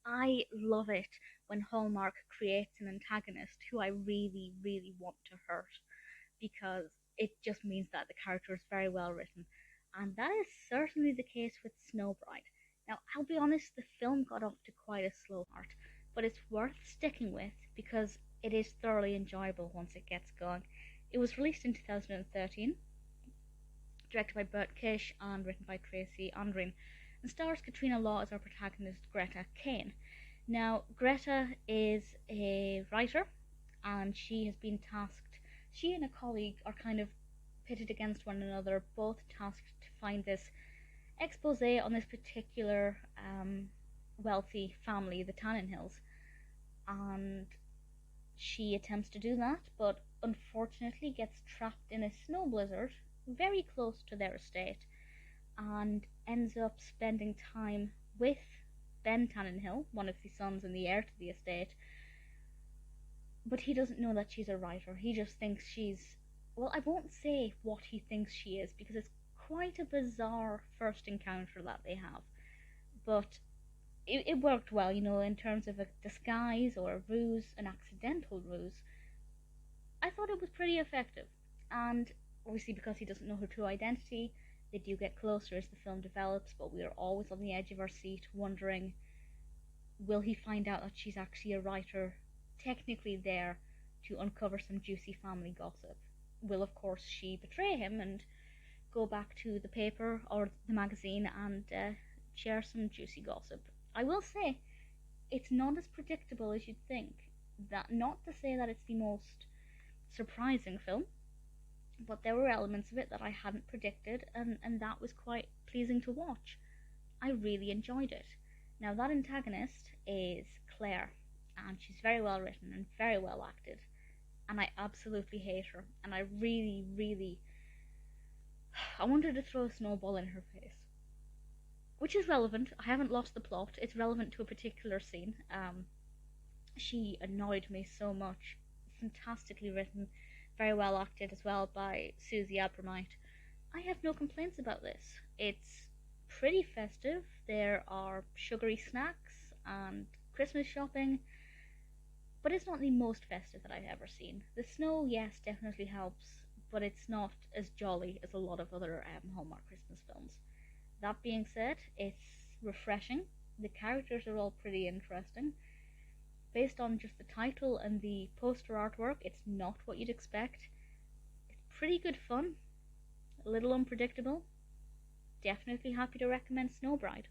I love it when Hallmark creates an antagonist who I really, really want to hurt because it just means that the character is very well written. And that is certainly the case with Snowbride. Now, I'll be honest, the film got off to quite a slow start, but it's worth sticking with because it is thoroughly enjoyable once it gets going. It was released in 2013, directed by Bert Kish and written by Tracy Andreen, and stars Katrina Law as our protagonist Greta Kaine. Now, Greta is a writer, and she has been tasked. She and a colleague are kind of pitted against one another, both tasked to find this expose on this particular wealthy family, the Tannenhills, and she attempts to do that, but unfortunately gets trapped in a snow blizzard very close to their estate and ends up spending time with Ben Tannenhill, one of the sons and the heir to the estate. But he doesn't know that she's a writer. He just thinks she's, well, I won't say what he thinks she is because it's quite a bizarre first encounter that they have. But it worked well, in terms of a disguise or a ruse, an accidental ruse. I thought it was pretty effective. And obviously, because he doesn't know her true identity, they do get closer as the film develops, but we are always on the edge of our seat wondering, will he find out that she's actually a writer, technically there to uncover some juicy family gossip? Will, of course, she betray him and go back to the paper or the magazine and share some juicy gossip? I will say, it's not as predictable as you'd think. That, not to say that it's the most surprising film, but there were elements of it that I hadn't predicted, and that was quite pleasing to watch. I really enjoyed it. Now, that antagonist is Claire, and she's very well written and very well acted, and I absolutely hate her, and I really, really, I wanted to throw a snowball in her face. Which is relevant. I haven't lost the plot. It's relevant to a particular scene. She annoyed me so much. Fantastically written, very well acted as well by Susie Abromeit. I have no complaints about this. It's pretty festive. There are sugary snacks and Christmas shopping, but it's not the most festive that I've ever seen. The snow, yes, definitely helps, but it's not as jolly as a lot of other Hallmark Christmas films. That being said, it's refreshing. The characters are all pretty interesting. Based on just the title and the poster artwork, it's not what you'd expect. It's pretty good fun, a little unpredictable. Definitely happy to recommend Snowbride.